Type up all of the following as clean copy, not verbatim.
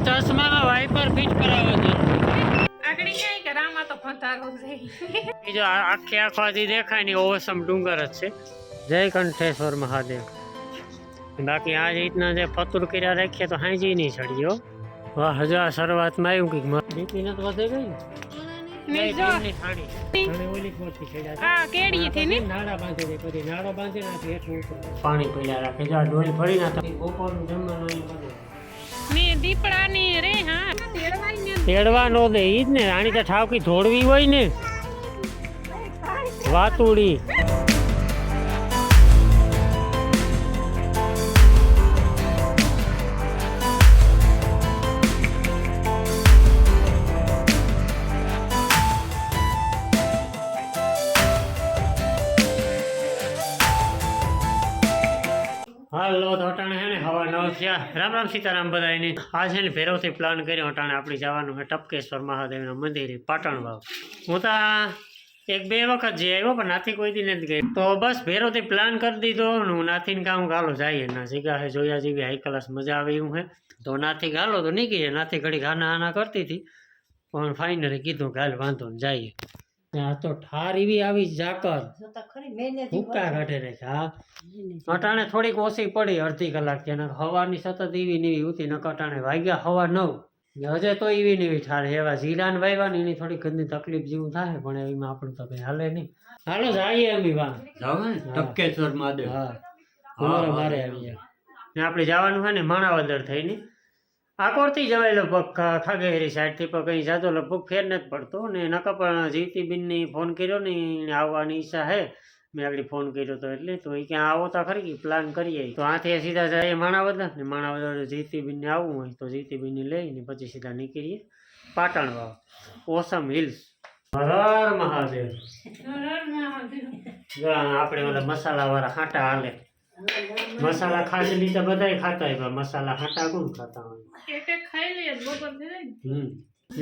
ચશ્મામાં wiper fit કરાવવા દે. આગળ ક્યાંય કે રામાં તો ફંતારો છે. બીજો આખે આખો આથી દેખાય ને ઓસમ ડુંગર જ છે. જય કંઠેશ્વર મહાદેવ. બાકી આ રીતના જે ફતુર કર્યા રાખીએ તો હાંજી નહીં ચડીયો. વાહ હજા શરૂઆતમાં આવ્યું કંઈક બીપી નથી વધે ગઈ ને નહીં જો કેડી થી ને નાડા બાંધી દે પછી નાડો બાંધી નાખે પાણી પીલા રાખે જો ડોલ ભરી નાખે બપોરનું જમવાનું મે દીપડાની રે હા તેડવા નો દે ઈ જ ને આની તો ઠાવકી ધોડવી હોય ને વાતુડી. હાલો તો અટાણે હે ને હવા 9 થયા. રામ રામ સીતારામ બધાને. આ છે ને ભેરવથી પ્લાન કર્યો અટાણે આપણે જવાનું છે ટપકેશ્વર મહાદેવના મંદિરે પાટણ વાવ. હું તો 1-2 વખત જઈ આવ્યો પણ નાથી કોઈ દી નથી ગઈ તો બસ ભેરવથી પ્લાન કરી દીધો. હું નાથીને કામ ગાલો જઈએ ના જગ્યા હે જોયા જેવી હાઈ ક્લાસ મજા આવે એવું હે તો નાથી ગાલો તો નીકળીએ. નાથી ઘડી હાના કરતી હતી પણ ફાઇનલી કીધું કે હાલ વાંધો ને જઈએ. ત્યાં તો ઠાર એવી આવી ઝાકર ભૂકા કાઢે રે. હા અટાણે થોડીક ઓછી પડી અડધી કલાક ત્યાં હવાની સતત એવી નેવી ઉતી ન કટાણે વાગ્યા 9:15 હજે તો એવી નેવી ઠાર એવા જીરાન વાયવાની એની થોડી ઘરની તકલીફ જેવું થાય પણ એમાં આપણું તો કઈ હાલે નહીં. હાલો જઈએ અમે વાં ટપકેશ્વર મહાદેવ. હા મારે આવી આપણે જવાનું હોય ને માણાવદર થઈને આકોરથી જવાય લગભગ ખાગેરી સાઈડથી પણ કંઈ જાજો લગભગ ફેર નથી પડતો ને નકા પણ જીવતીબેનની ફોન કર્યો ને એને આવવાની ઈચ્છા હે. મેં આગળ ફોન કર્યો તો એટલે તો એ ક્યાં આવો તો ખરી પ્લાન કરીએ તો આથી સીધા જાય માણાવદર ને માણાવદર જીવતીબેનને આવવું હોય તો જીવતીબેનને લઈને પછી સીધા નીકળીએ પાટણ વાવ ઓસમ હિલ્સ. હર મહાદેવ. આપણે ઓલા મસાલાવાળા હાટા હાલે મસાલા ખાલી લીધા બધા ખાતા હોય પણ મસાલા હાટા કોણ ખાતા હોય ખાઈ લઈએ બપોર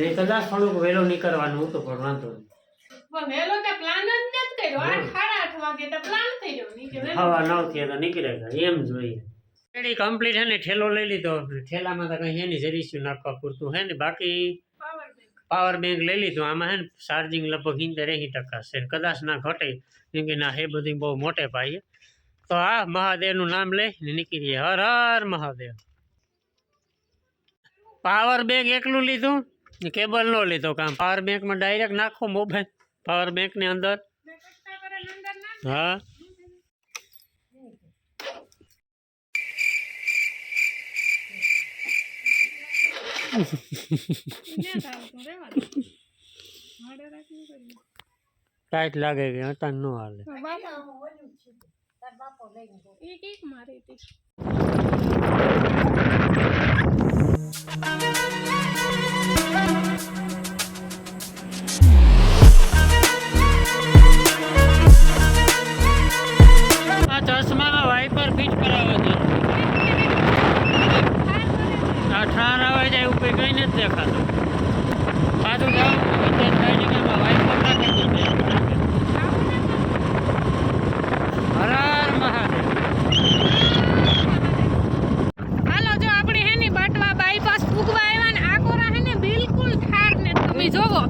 એ કદાચ થોડુંક વહેલો નીકળવાનું હતું પણ વાંધો હવા 9 થી તો નીકળે એમ જોઈએ. કમ્પ્લીટ હે ને ઠેલો લઈ લીધો. ઠેલામાં તો કઈ એની જરીશું નાખવા પૂરતું હે ને બાકી પાવર બેંક લઈ લીધું. આમાં હે ને ચાર્જિંગ લગભગ 70-80% છે કદાચ ના ઘટે કેમ કે ના હે બધી બહુ મોટે પાઈએ. તો આ મહાદેવનું નામ લઈ નીકળીએ. હર હર મહાદેવ. પાવર બેંક એકલું લીધું કેબલ નો લીધો કામ. પાવર બેંકમાં ડાયરેક્ટ નાખો મોબાઈલ પાવર બેંકની અંદર. હા ટાઈટ લાગે કે હતા ન હાલે. આ ચશ્મામાં વાઇપર ફિટ કરાવવા દે. આ ઠાર આવે જાય એવું કઈ કઈ નથી દેખાતું. પાછું જાવ વાઇપર નાખી દે. હર હર મહાદેવ. હાલો જો આપણે હે ને બાટવા બાયપાસ પૂગવા આવ્યા ને આકોરા હે ને બિલકુલ ઠાર ને તમે જોવો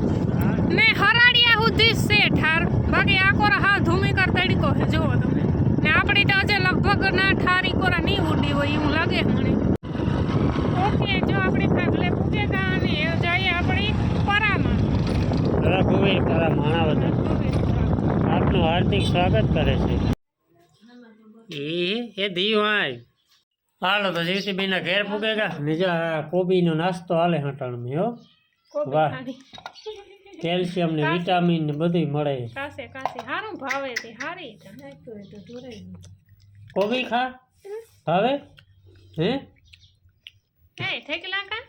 ને હરાડિયા સુધી છે ઠાર બાકી આકોરા હા ધૂમી કર તડકો હે જોવો તમે ને આપણી તો હજે લગભગ ના ઠારી કોરા નહીં ઉડી હોય એવું લાગે મને. ઓકે જો આપણે ફાગલે પૂગેગા અને એ જઈએ આપણી પરામાં. માણાવદર આપનું હાર્દિક સ્વાગત કરે છે. એ દીવાય. હાલો તો જીવતીબેનના ઘેર પૂગેગા નીજા કોબીનો નાસ્તો હાલે હટાણ મેં હો. વાહ કેલ્શિયમ ને વિટામિન ને બધું મળે. કાસે હારું ભાવે છે હારી કોબી ખા ભાવે હે હે થેકલા કા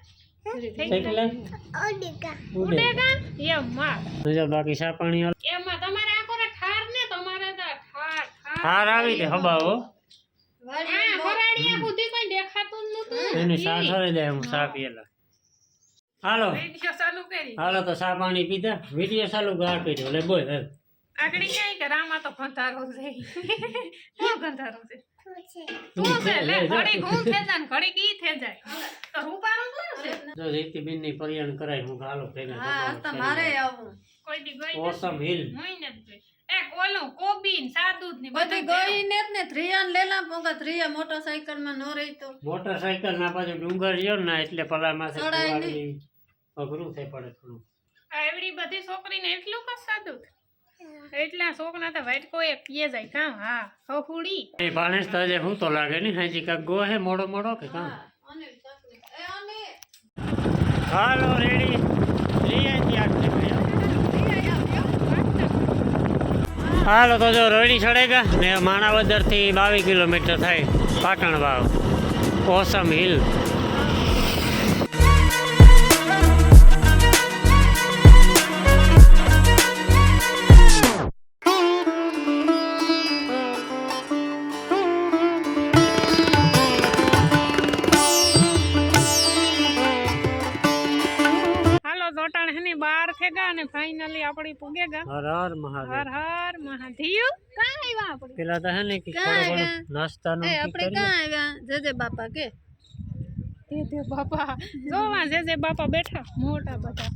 ઉડેગા એમ માં નીજા બાકી સા પાણી એમાં તમારે આકોરે ઠાર ને તમારે તો ઠાર હાર આવી દે હબાવો હરાડિયા સુધી કોઈ દેખાતું જ નતું. એને સા ઠરે જાય હું સા પીએલા. હાલો વિડિયો ચાલુ કરી. હાલો તો સા પાણી પીધા વિડિયો ચાલુ ગાર કર્યો લે બોલ આગળ ક્યાંય કે રામાં તો ગંધારો છે કોણ ગંધારો છે તું છે લે ઘડી ઘૂમ થઈ જાય ઘડી કી થઈ જાય તો રૂપારો કોણ છે જો જીતીબેન ની પરિયાણ કરાય હું ગાલો હા તમારે આવું કોઈ દી ગઈ ઓસમ હિલ હું ને એક ઓલું કોબીન સાદુદ ની બધી ગઈ ને જ ને થ્રિયાન લેલા પોગા થ્રિયા મોટરસાઇકલ માં નો રહી તો મોટરસાઇકલ ના પાછું ડુંગર રહ્યો ને એટલે પલા માથે ચડાય નહીં. કુવાડી અઘરું થઈ પડે થોડું. આ એવડી બધી છોકરીને એટલું કસ સાદુદ એટલા છોકરા તો વાઈટ કોઈ પીએ જાય કામ હા હફુડી એ ભાણેજ તો હજે હું તો લાગે ને હાજી કાક ગો હે મોડો મોડો કે કામ. અને ચકલી એ અને હાલો રેડી લઈ આવી આટલે હાલો તો જો રોડી ચડેગા ને માણાવદર થી 22 કિલોમીટર થાય પાટણ વાવ ઓસમ હિલ. હાલો જોટાણ હે ને 12 થેગા અને ફાઇનલી આપણી પૂગેગા હર હર મહાદેવ. હર હર મહાદેવ કાં આવ્યા આપણે પેલા તો હે ને કે ક્યાં થોડો ઘણો આવ્યા? નાસ્તાનો એ કી આપણે કરીએ. ક્યાં આવ્યા જજે બાપા કે જે બાપા જોવા જે બાપા બેઠા મોટા બધા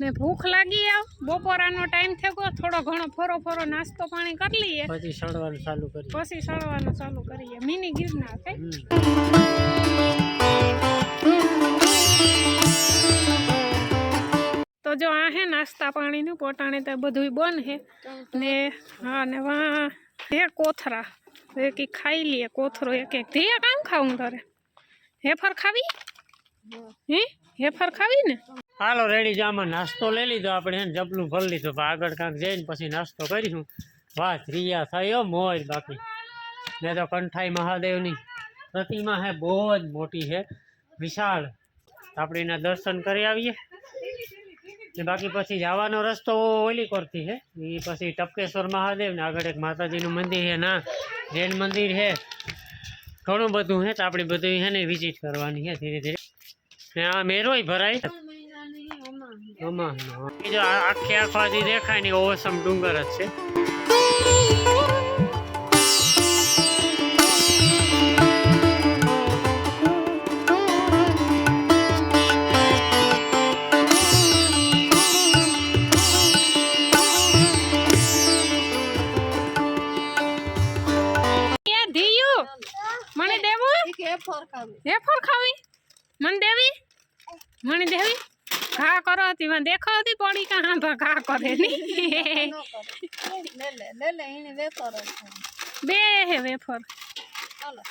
ને ભૂખ લાગી આવ બપોરાનો ટાઈમ થયો ગયો થોડો ઘણો ફરો નાસ્તો પાણી કરી લઈએ પછી સડવાનું ચાલુ કરીએ. પછી સળવાનું ચાલુ કરીએ મિની ગિરનાર કઈ હમ. તો જો આ હે નાસ્તા પાણીનું પોટાણે તો બધું બંધ હે ને હા ને વાં હે કોથરા એક ઈ ખાઈ લઈએ કોથરો એક એક ધીયા કામ ખાવું તારે હેફર ખાવી હેફર ખાવી ને હાલો રેડી જામાં નાસ્તો લઈ લીધો આપણે હે ને જબલું ભરી લીધું પણ આગળ કાંક જઈને પછી નાસ્તો કરીશું. વાત રિયા થયો મોજ બાકી ને તો કંઠાઈ મહાદેવની પ્રતિમા હે બહુ જ મોટી છે વિશાળ. આપણે એના દર્શન કરી આવીએ ને બાકી પછી જવાનો રસ્તો ઓલી કરતી છે એ પછી ટપકેશ્વર મહાદેવ ને આગળ એક માતાજીનું મંદિર છે ના જૈન મંદિર છે ઘણું બધું છે તો આપણે બધું છે ને વિઝિટ કરવાની છે ધીરે ધીરે. ને આ મેરોય ભરાય આમાં જો આખે આખો આજી દેખાય ને ઓસમ ડુંગર જ છે. એ ધીયું મને દેવું કે ફોર ખાવી હેફર ખાવી મને દેવી મને દેવી ઘા કરો હતી મને દેખો હતી પડી કા હા ઘા કરે ની નો કરે લે લે એને વેફર જ ખાવી. બે હે વેફર ચાલો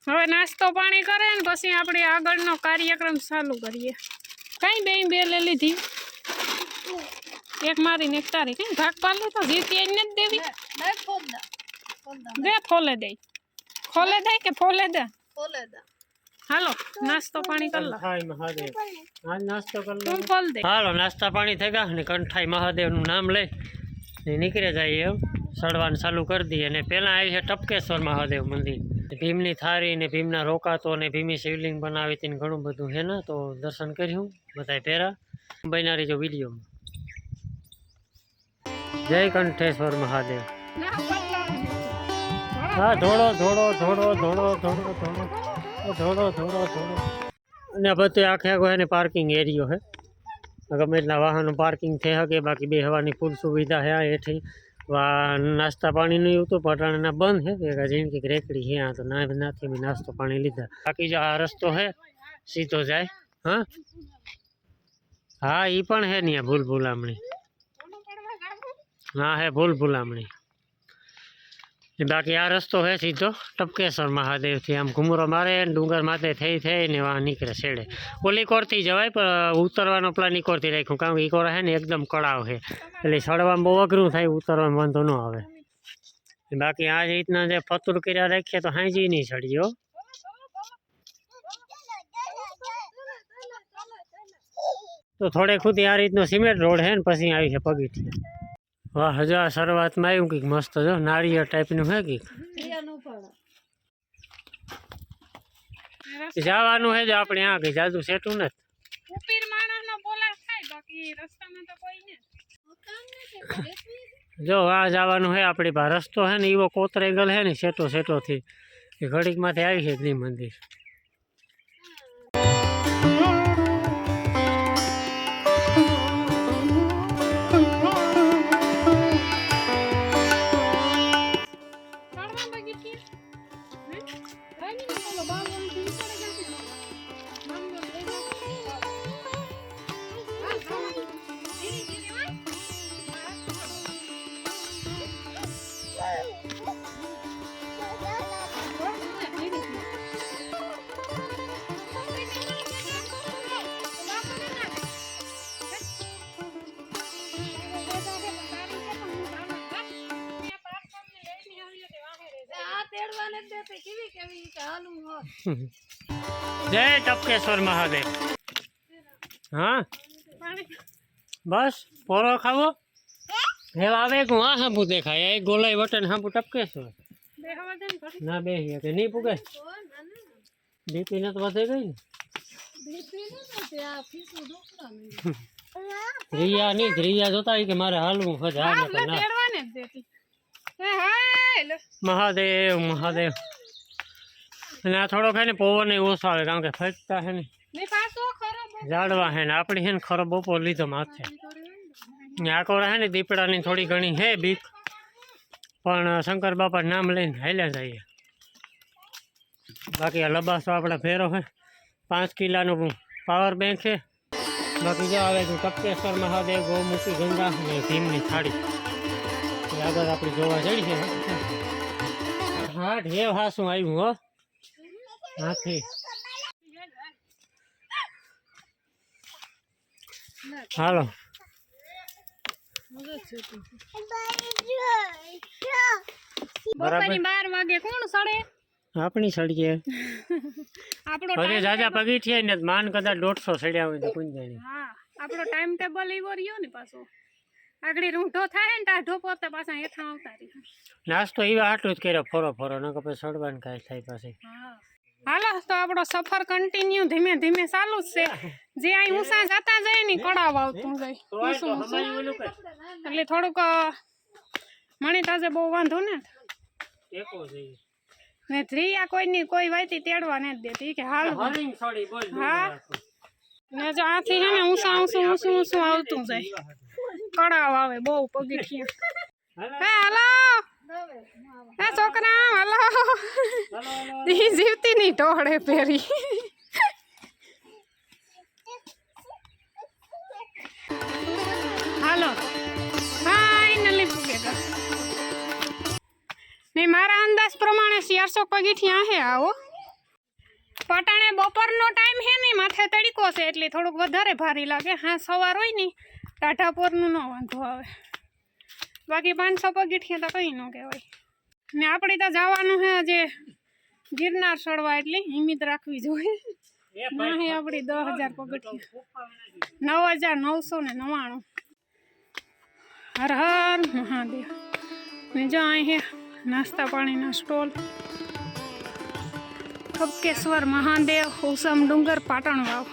હવે નાસ્તો પાણી કરે ને પછી આપણે આગળનો કાર્યક્રમ ચાલુ કરીએ. કઈ બે લઈ લીધી એક મારી ને એક તારી કઈ ભાગ પાલે તો જીતી આઈ નથી દેવી લે ફોલદા ફોલદા દે ખોલે દે કે ફોલે દે ફોલેદા હાલો નાસ્તો પાણી કરી લો કંઠાઈ મહાદેવ આજ નાસ્તો કરી તું લો. ફોલ દે હાલો નાસ્તા પાણી થઈ ગયા ને કંઠાઈ મહાદેવનું નામ લઈ ને નીકળે જાય એમ સડવાનું ચાલુ કરી દઈએ. અને પહેલાં આવી છે ટપકેશ્વર મહાદેવ મંદિર ભીમની થાળી ને ભીમના રોકાતો ને ભીમી શિવલિંગ બનાવી હતી ને ઘણું બધું છે ને તો દર્શન કર્યું બધાય પહેરા બન્યા રહીજો વિડીયોમાં. જય કંઠેશ્વર મહાદેવ. હા ધોળો ધોળો ધોળો ધોળો ધોળો ધોળો ધોળો ધોળો ધોળો અને બધું આખે આખો એને પાર્કિંગ એરિયો છે ગમે એટલા વાહનો પાર્કિંગ થઈ શકે બાકી બે હવાની ફૂલ સુવિધા છે આ હેઠી નાસ્તા પાણીનું એવું તો પટાણાના બંધ છે એક જિંદગી રેકડી છે આ તો નાથી બી નાસ્તો પાણી લીધા. બાકી જો આ રસ્તો છે સીધો જાય. હા હા એ પણ છે ને ભૂલ ભૂલામણી હા હે ભૂલ ભૂલામણી. બાકી આ રસ્તો છે સીધો ટપકેશ્વર મહાદેવથી આમ ઘુમરો મારે ડુંગર માથે થઈને વાં નીકળે છેડે. ઓલી કોરથી જવાય પણ ઉતરવાનો પ્લાન ઇકોરથી રાખ્યું કારણ કે ઇકોર છે ને એકદમ કડાવ છે એટલે ચડવામાં બહુ અઘરું થાય ઉતરવામાં વાંધો ન આવે. બાકી આ રીતના જે ફતુર કર્યા રાખીએ તો હાંજી નહીં ચડીએ. તો થોડેક સુધી આ રીતનો સિમેન્ટ રોડ છે ને પછી આવી છે પગીઠિયા. વાહ હજુ આ શરૂઆતમાં આવ્યું કંઈક મસ્ત જો નાળિયેર ટાઈપનું છે કંઈક રિયાનું ફળ જવાનું છે જો આપણે આ કંઈ જાદુ સેટું નથી. ઉપીર માણસનો બોલા થાય બાકી રસ્તામાં તો કોઈ ને જો આ જવાનું છે આપણી પાસે રસ્તો છે ને એવો કોતરાઈ ગયેલ છે ને સેટોથી એ ઘડીકમાંથી આવી છે ગ્રી મંદિર. જય ટપકેશ્વર મહાદેવ. હા બસ પોરો ખાવો હે આવે હું આ હાંભુ દેખાય એક ગોલાઈ વટન હાંભુ ટપકેશ્વર ના બે કે નહીં પૂગે બીપી ને તો વધે ગઈ ને રિયા નહીં રિયા જોતા હોય કે મારે હાલવું હજ હાલ મહાદેવ મહાદેવ અને આ થોડોક હે ને પવન ઓછો આવે કારણ કે ફટતા હે ને ઝાડવા હે ને આપણી હે ને ખરો બપોર લીધો માથે ને આકોરા હે ને દીપડાની થોડી ઘણી હે બીક પણ શંકર બાપા નામ લઈને હાલ્યા જઈએ બાકી આ લબાસો આપણે ફેરો હે 5 કિલાનું પાવર બેંક છે બાકી જો આવે તું ટપકેશ્વર મહાદેવ ગૌમુખી ગંગા ને ભીમની થાળી એ આગળ આપણે જોવા જઈ છે હા ઢેવ હાસું આવ્યું હો હાથી હાલો બપોરની 12 વાગે કોણ સડે આપણી સળીએ આપણો હજી જાજા પગીઠીએ ને માન કદાચ 150 સડ્યા હોય તો કુંજાણી હા આપણો ટાઈમ ટેબલ એવો રહ્યો ને પાછો આગળ રૂંઢો થાય ને ટાઢો પોતે પાછા હેઠા આવતા રહી નાસ્તો એવા આટલું જ કર્યો ફરો ફરો ન પછી સડવાનું કાંઈ થાય પછી હાલો તો આપણો સફર કન્ટિન્યુ ધીમે ધીમે ચાલુ જ છે જે અહીં ઊંસા જતા જાય ને કડાવ આવતું જાય ઊંસું ઊંસું એટલે થોડુંક મણી તાજે બહુ વાંધો ને ને ધ્રિયા કોઈની કોઈ વાયતી તેડવા નથી દેતી કે હાલ હા ને જો આથી છે ને ઊંસા ઊંસું ઊંસું ઊંસું આવતું જાય કડાવ આવે બહુ પગીઠિયા હે હાલો હે છોકરા હાલો ઈ જીવતી ની ટોળે પેરી હાલો ફાઇનલી પૂગે ગયા ને મારા અંદાજ પ્રમાણે 400 પગીઠિયા હે આવો પટાણે બપોરનો ટાઈમ હે ને માથે તડકો છે એટલે થોડુંક વધારે ભારી લાગે હા સવાર હોય ને ટાઢાપોરનું ન વાંધો આવે બાકી 500 પગીઠિયા તો કંઈ ન કહેવાય ને આપણે તો જવાનું છે જે ગિરનાર ચડવા એટલે હિંમત રાખવી જોઈએ ના હે આપણી 10,000 પગથિયા 9,999 હર હર મહાદેવ ને જો અહીં નાસ્તા પાણીના સ્ટોલ ટપકેશ્વર મહાદેવ ઓસમ ડુંગર પાટણ વાવ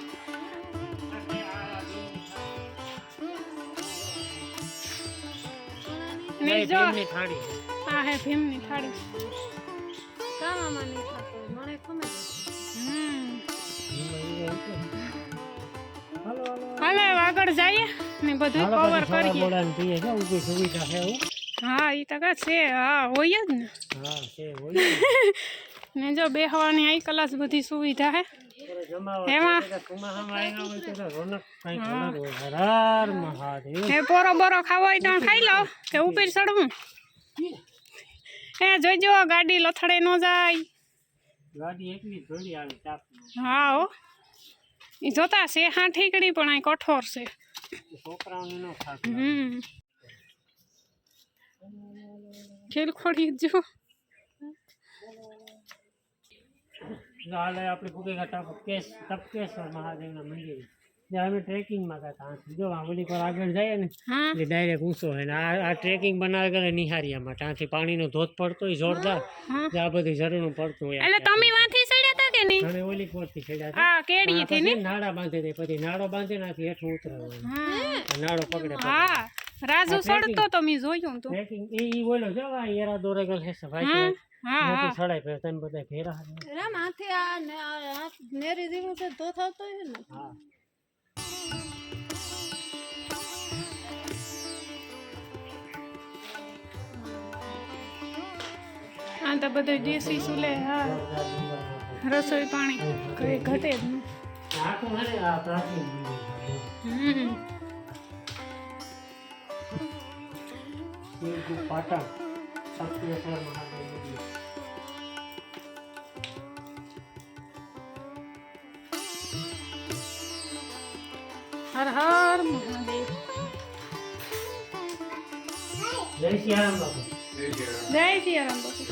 ને જો આ હે ભીમની થાળી કામામાં નહીં થતો મને ખમે હાલે આગળ જઈએ ને બધું કવર કરીએ હા એ તો કા છે હા હોય જ ને ને જો બેહવાની આઈ ક્લાસ બધી સુવિધા હે એમાં હે પોરો બોરો ખાવો હોય તો ખાઈ લો કે ઉપર ચડવું હે જોઈજો ગાડી લથડે ન જાય હા હો એ જોતા છે હા ઠીકડી પણ આ કઠોર છે ખેલખોડી જો હાલે આપણે પૂગેગા ટપકેશ્વર મહાદેવના મંદિર જ્યાં અમે ટ્રેકિંગમાં ગયા ત્યાંથી જો આંબલી પર આગળ જઈએ ને એટલે ડાયરેક્ટ ઊંચો હોય ને આ ટ્રેકિંગ બનાવે કરે નિહારિયામાં ત્યાંથી પાણીનો ધોધ પડતો હોય જોરદાર આ બધી ઝરણું પડતું હોય એટલે તમે વાંથી ચડ્યા હતા કે નહીં અને ઓલી કોરથી ચડ્યા હા કેડીથી ને નાડા બાંધે દે પછી નાડો બાંધે નાખી હેઠું ઉતરે નાડો પકડે હા રાજુ ચડતો તો મેં જોયું તો ટ્રેકિંગ ઈ બોલો જો આ યારા દોરેગલ હે ભાઈ હા સડાઈ પે તમે બધા ફેરા રામ હાથે આ નેરી જેવું છે તો થતો હે ને હા આ તો બધું દેશી ચૂલે હા રસોઈ પાણી કઈ ઘટે જ નહીં આખું હે આ પ્રાચીન પાટણ ટપકેશ્વર મહાદેવ હર હર મહાદેવ જય સિયારામ બાપુ જય સિયારામ બાપુ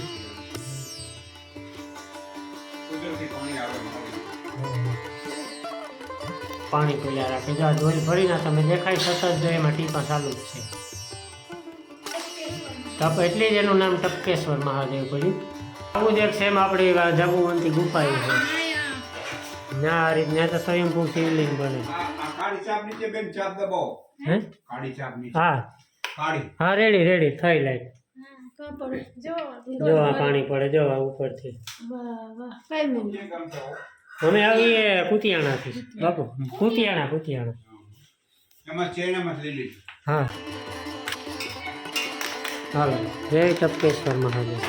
પાણી પીલા રાખે. જો આ ડોલ ભરીને તમે દેખાય સતત જો એમાં ટીપા ચાલુ જ છે. તપ એટલે જ એનું નામ ટપકેશ્વર મહાદેવ પડ્યું. આવું જ એક સેમ આપણી જબુવંતી ગુફા છે. ના આ રીતના તો સ્વયંભૂ શિવલિંગ બને. હે હા હા રેડી થઈ લાઈટ. જો આ પાણી પડે જો આ ઉપરથી. અમે આવીએ કુતિયાણાથી બાપુ. કુતિયાણા હા હાલો જય ટપકેશ્વર મહાદેવ.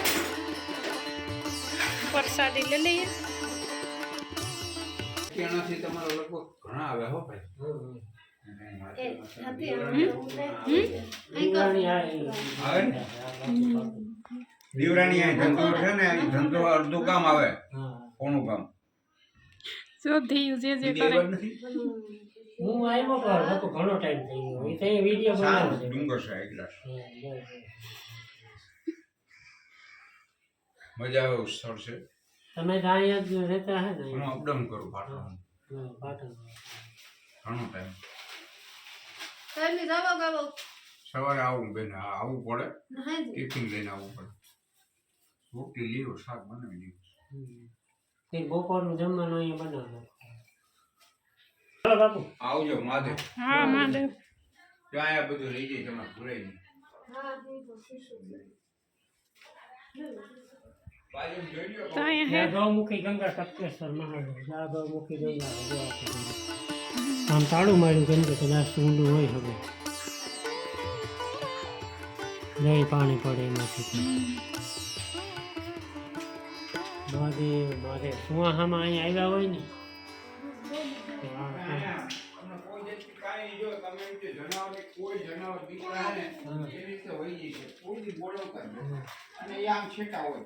પ્રસાદી લઈ લઈએ. દીવરાની આ ધંધો છે ને એ ધંધો અડધું કામ આવે કોનું કામ જો ધીયું જે કરે. હું આવ્યો પર બાપુ ઘણો ટાઈમ થઈ ગયો. એ તો વિડીયો બનાવે છે. ડુંગર છે એકલા મજા આવે એવું સ્થળ છે. તમે તો અહીંયા જ રહેતા હે ને? હું અપડાઉન કરું પાટણ પાટણ. ઘણો ટાઈમ કાલની જાવા ગાવો સવારે આવું બેન આવવું પડે હાજી ટિફિન લઈને આવવું પડે. રોટલી લીધો શાક બનાવી દીધું. તે બપોરનું જમવાનું અહીંયા બનાવો. ચાલો બાપુ આવજો મહાદેવ. હા મહાદેવ. ત્યાં અહીંયા બધું લઈ જાય તમારે ભૂલાય નહીં. તો અહીંયા હે ગૌમુખી ગંગા ટપકેશ્વર મહાદેવ. આ ગૌમુખી ગંગા આમ તાળું માર્યું કેમ કે કદાચ ઊંડું હોય હવે નહીં પાણી પડે એમાંથી. મહાદેવ સુવાહામાં અહીંયા આવ્યા હોય ને કોઈ જનાવર દીકરા ને એ રીતે વહી જાય છે. કોઈ બોલવતા અને એ આમ છેટા હોય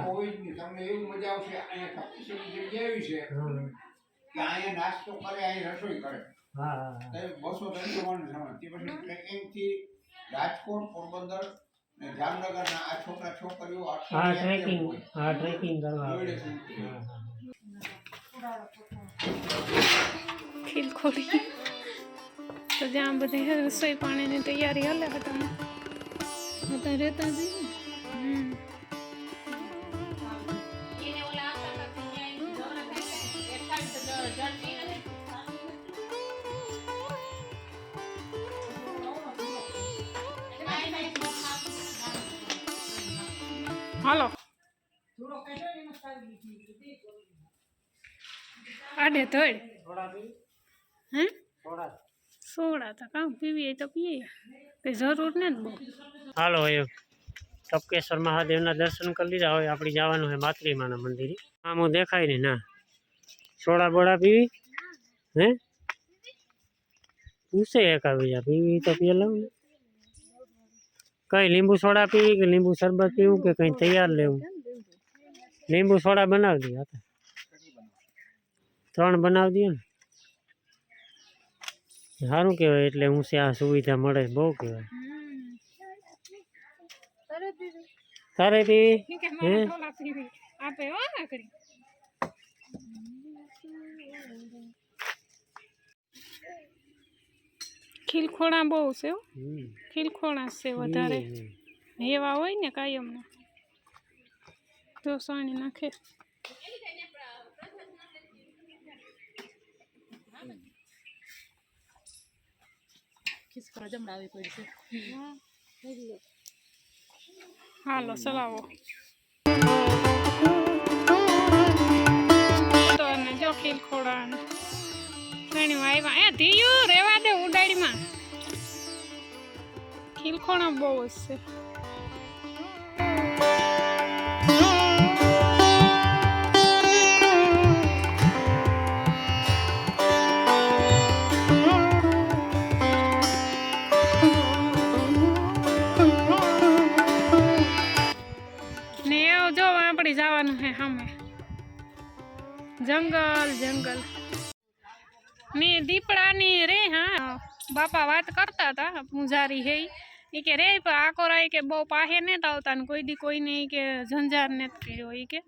કોઈ જ નહીં. તમને એવું મજા આવશે અહીંયા ટપકેશ્વરની જગ્યા એવી છે કે અહીંયા નાસ્તો કરે અહીંયા રસોઈ કરે. 200-300 માણસ સમાન. તે પછી ટ્રેકિંગ થી રાજકોટ પોરબંદર ને જામનગરના આ છોકરા છોકરીઓ ટ્રેકિંગ કરવા ખીલખોડી. તો જ્યાં બધી રસોઈ પાણીની તૈયારી હાલે હતા રહેતા જઈએ. હાલો આડે ધોડ હે સોડા તો કામ પીવીએ તો પીએ કઈ જરૂર ને બહુ. હાલો હવે ટપકેશ્વર મહાદેવના દર્શન કરી લીધા. હવે આપણે જવાનું છે માતૃમાના મંદિરે. આમ હું દેખાય ને ના સોડા બોડા પીવી હે પૂછે એકા બીજા પીવી તો પીએ લઉં ને. કઈ લીંબુ સોડા પીવી કે લીંબુ શરબત પીવું કે કઈ તૈયાર લેવું? લીંબુ સોડા બનાવી દઈએ. 3 બનાવી દઈએ ને સારું કહેવાય. એટલે હું આ સુવિધા મળે બહુ કહેવાય. તારે પીવી હે ખીલખોડા બહુ છે. ખીલખોડા છે વધારે એવા હોય ને કાયમના તો સાણી નાખે. હાલો ચલાવો. તો ને જો ખીલખોડા ઘણી આવ્યા એ ધીયું રેવા દે ઉડાડીમાં. ખીલખોડા બહુ જ છે. જવાનું હે સામે જંગલ ને દીપડાની રે. હા બાપા વાત કરતા હતા પૂજારી હે એ કે રે આકોરા કે બહુ પાહે ને આવતા ને કોઈ દી કોઈ નહીં કે ઝંઝાર ને કર્યો એ કે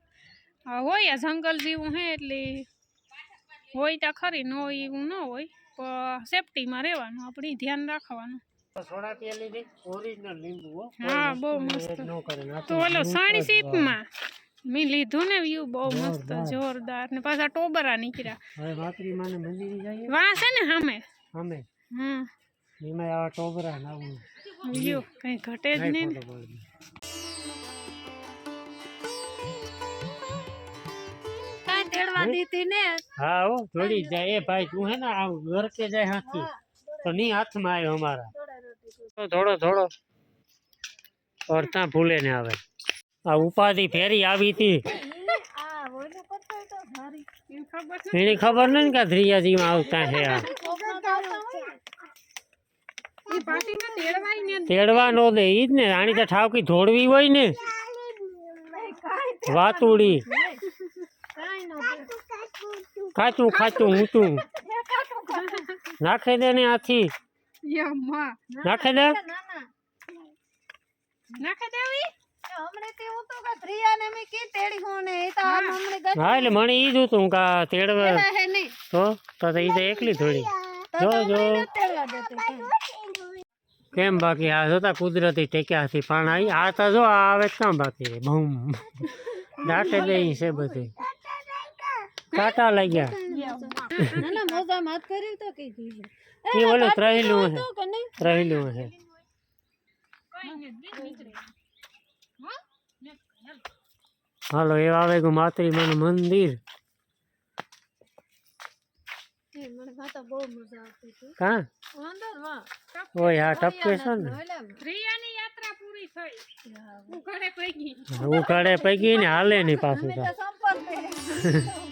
હોય જંગલ જેવું હે એટલે હોય તો ખરી ન હોય એવું ન હોય પણ સેફટીમાં રહેવાનું આપણે ધ્યાન રાખવાનું સોડા પી લીધી ઓરિજિનલ લીંબુ હો હા બહુ મસ્ત ન કરે ના તો ઓલો સાણી સીપમાં મેં લીધું ને વ્યૂ બહુ મસ્ત જોરદાર ને પાછા ટોબરા નીકળ્યા હવે માતરી માને મંદિરે જઈએ વાહ છે ને સામે અમે હમ એમાં આવા ટોબરા નાવું વ્યૂ કઈ ઘટે જ નહીં ને. કાંઈ તેડવા દીધી ને હા હો જોડી જાય એ ભાઈ તું હે ને આ ઘર કે જાય હાથી તો ની હાથમાં આવ્યો અમારા તો થોડો થોડો અડધા ભૂલે ને આવે આ ઉપાધિ ફેરી આવી હતી આ ઓલું કરતો હોય તો સારી એમ ખબર છે એની ખબર નહીં કે ધ્રિયાજીમાં આવતા છે આ એ પાટીમાં તેડવાય ને તેડવા નો દે ઈ જ ને આની તો ઠાવકી ધોડવી હોય ને વાતુડી કાંઈ ન ખાચું ખાચું ઊંચું નાખી દે ને આથી યમ્મા નાખી દે નાના નાખે દેવી હમણે તેવું તો કે પ્રિયાને મેં કી તેડી હું ને એ તો આમ હમણે ગઈ હા એટલે મને ઈ જ હતું કે આ તેડવા હે નહીં તો ઈ તો એકલી થોડી તો જો જો તેડવા દેતી કેમ બાકી આ જોતા કુદરતી ટેક્યાથી પાણી આવી આ તો જો આ આવે કાં બાકી બહુમ દાંતે દે છે બધી કાંટા લાગ્યા નાના મોજા માત કર્યું તો કીધું એ ઓલું રહેલું હે તો કે નહીં રહેલું હે હાલો એ આવે ગયું માતરી માનું મંદિર એ મને માતા બહુ મજા આવતી હતી કાં અંદર વાહ ઓય આ ટપકે છે ને પ્રિયાની યાત્રા પૂરી થઈ હું ઘરે પગી ઉકાળે પૈકી ને હાલે નહીં પાછું તો સંપર્ક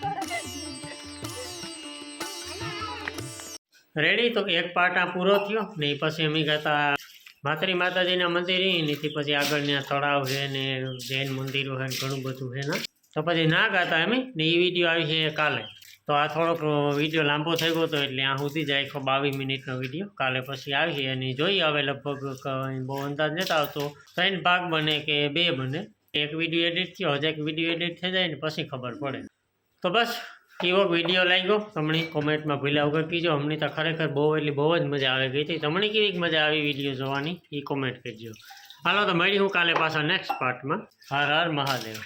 રેડી તો એક પાર્ટ આ પૂરો થયો ને ઈ પછી અમે ગયા માતરી માતાજીના મંદિર એથી પછી આગળ ત્યાં તળાવ છે ને જૈન મંદિરો છે ને ઘણું બધું છે ને તો પછી ના ગાતા અમે ને એ વિડીયો આવી છે કાલે તો આ થોડોક વિડીયો લાંબો થઈ ગયો હતો એટલે આ સુધી જ આખો 22 મિનિટનો વિડીયો કાલે પછી આવી અને જોઈએ હવે લગભગ બહુ અંદાજ નથી આવતો 3 ભાગ બને કે 2 બને એક વિડીયો એડિટ થયો હજી એક વિડીયો એડિટ થઈ જાય ને પછી ખબર પડે તો બસ કેવો વિડીયો લાગ્યો તમને કોમેન્ટમાં ભૂલ્યા વગર કીજો અમને તો ખરેખર બહુ એટલે બહુ જ મજા આવી ગઈ હતી તમને કેવી મજા આવી વિડીયો જોવાની એ કોમેન્ટ કરજો હાલો તો મળી હું કાલે પાછા નેક્સ્ટ પાર્ટમાં હર હર મહાદેવ